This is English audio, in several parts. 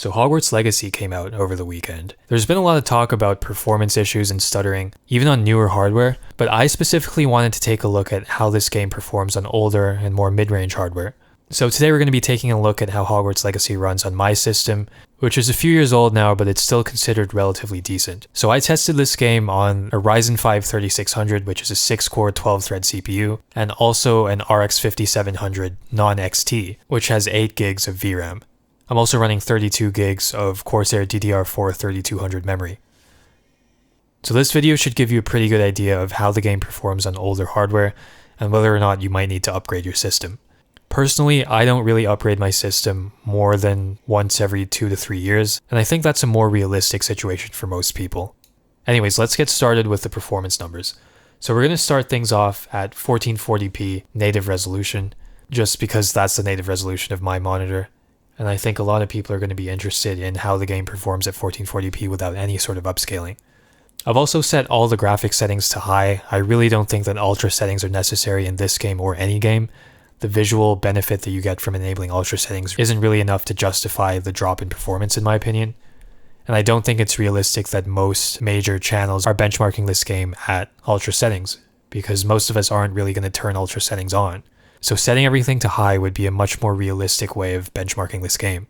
So Hogwarts Legacy came out over the weekend. There's been a lot of talk about performance issues and stuttering, even on newer hardware, but I specifically wanted to take a look at how this game performs on older and more mid-range hardware. So today we're going to be taking a look at how Hogwarts Legacy runs on my system, which is a few years old now, but it's still considered relatively decent. So I tested this game on a Ryzen 5 3600, which is a 6-core 12-thread CPU, and also an RX 5700 non-XT, which has 8 gigs of VRAM. I'm also running 32 gigs of Corsair DDR4 3200 memory. So this video should give you a pretty good idea of how the game performs on older hardware, and whether or not you might need to upgrade your system. Personally, I don't really upgrade my system more than once every 2 to 3 years, and I think that's a more realistic situation for most people. Anyways, let's get started with the performance numbers. So we're going to start things off at 1440p native resolution, just because that's the native resolution of my monitor, and I think a lot of people are going to be interested in how the game performs at 1440p without any sort of upscaling. I've also set all the graphics settings to high. I really don't think that ultra settings are necessary in this game or any game. The visual benefit that you get from enabling ultra settings isn't really enough to justify the drop in performance in my opinion. And I don't think it's realistic that most major channels are benchmarking this game at ultra settings, because most of us aren't really going to turn ultra settings on. So setting everything to high would be a much more realistic way of benchmarking this game.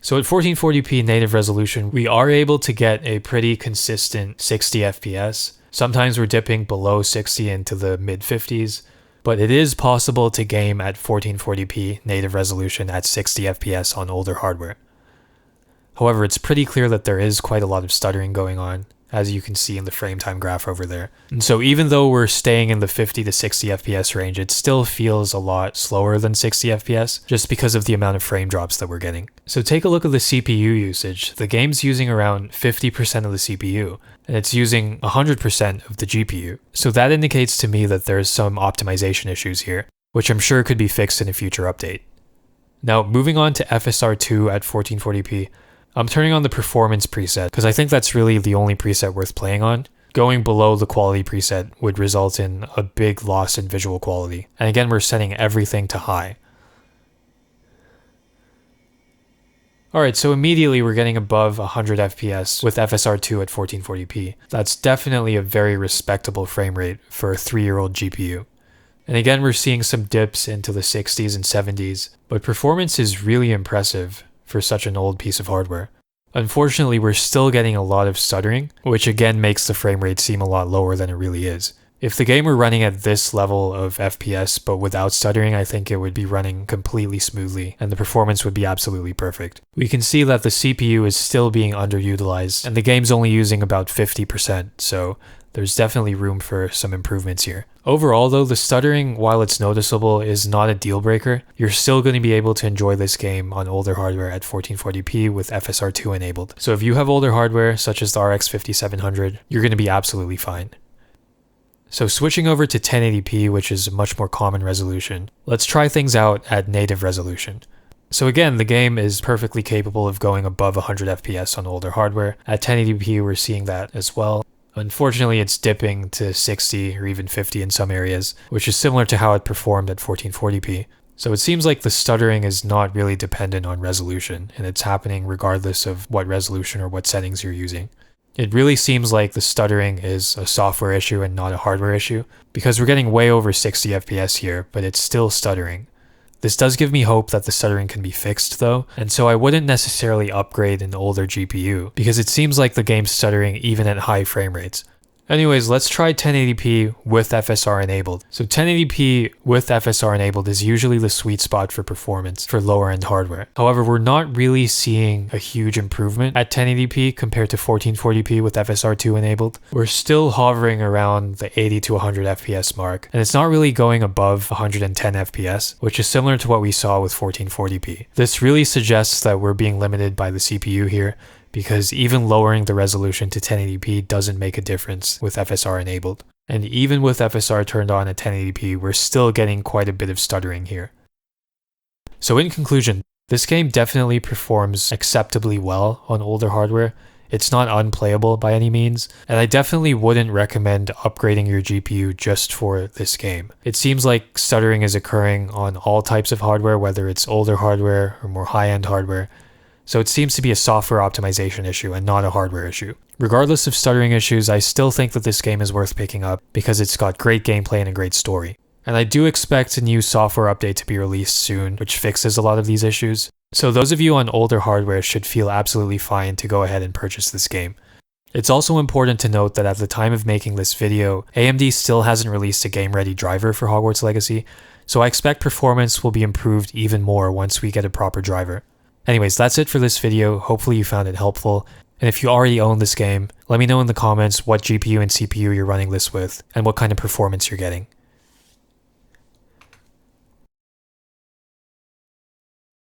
So at 1440p native resolution, we are able to get a pretty consistent 60 FPS. Sometimes we're dipping below 60 into the mid 50s, but it is possible to game at 1440p native resolution at 60 FPS on older hardware. However, it's pretty clear that there is quite a lot of stuttering going on, as you can see in the frame time graph over there. And so even though we're staying in the 50 to 60 FPS range, it still feels a lot slower than 60 FPS, just because of the amount of frame drops that we're getting. So take a look at the CPU usage. The game's using around 50% of the CPU, and it's using 100% of the GPU. So that indicates to me that there's some optimization issues here, which I'm sure could be fixed in a future update. Now, moving on to FSR2 at 1440p, I'm turning on the performance preset because I think that's really the only preset worth playing on. Going below the quality preset would result in a big loss in visual quality. And again, we're setting everything to high. Alright, so immediately we're getting above 100 FPS with FSR2 at 1440p. That's definitely a very respectable frame rate for a 3-year-old GPU. And again, we're seeing some dips into the 60s and 70s, but performance is really impressive for such an old piece of hardware. Unfortunately, we're still getting a lot of stuttering, which again makes the frame rate seem a lot lower than it really is. If the game were running at this level of FPS but without stuttering, I think it would be running completely smoothly and the performance would be absolutely perfect. We can see that the CPU is still being underutilized and the game's only using about 50%, so there's definitely room for some improvements here. Overall though, the stuttering, while it's noticeable, is not a deal breaker. You're still going to be able to enjoy this game on older hardware at 1440p with FSR2 enabled. So if you have older hardware such as the RX 5700, you're going to be absolutely fine. So switching over to 1080p, which is a much more common resolution, let's try things out at native resolution. So again, the game is perfectly capable of going above 100 FPS on older hardware. At 1080p, we're seeing that as well. Unfortunately, it's dipping to 60 or even 50 in some areas, which is similar to how it performed at 1440p. So it seems like the stuttering is not really dependent on resolution, and it's happening regardless of what resolution or what settings you're using. It really seems like the stuttering is a software issue and not a hardware issue, because we're getting way over 60 FPS here, but it's still stuttering. This does give me hope that the stuttering can be fixed though, and so I wouldn't necessarily upgrade an older GPU, because it seems like the game's stuttering even at high frame rates. Anyways, let's try 1080p with FSR enabled. So 1080p with FSR enabled is usually the sweet spot for performance for lower end hardware. However, we're not really seeing a huge improvement at 1080p compared to 1440p with FSR2 enabled. We're still hovering around the 80 to 100 FPS mark, and it's not really going above 110 FPS, which is similar to what we saw with 1440p. This really suggests that we're being limited by the CPU here, because even lowering the resolution to 1080p doesn't make a difference with FSR enabled. And even with FSR turned on at 1080p, we're still getting quite a bit of stuttering here. So in conclusion, this game definitely performs acceptably well on older hardware. It's not unplayable by any means, and I definitely wouldn't recommend upgrading your GPU just for this game. It seems like stuttering is occurring on all types of hardware, whether it's older hardware or more high-end hardware. so it seems to be a software optimization issue and not a hardware issue. Regardless of stuttering issues, I still think that this game is worth picking up because it's got great gameplay and a great story. And I do expect a new software update to be released soon, which fixes a lot of these issues. So those of you on older hardware should feel absolutely fine to go ahead and purchase this game. It's also important to note that at the time of making this video, AMD still hasn't released a game-ready driver for Hogwarts Legacy, so I expect performance will be improved even more once we get a proper driver. Anyways, that's it for this video. Hopefully you found it helpful. And if you already own this game, let me know in the comments what GPU and CPU you're running this with and what kind of performance you're getting.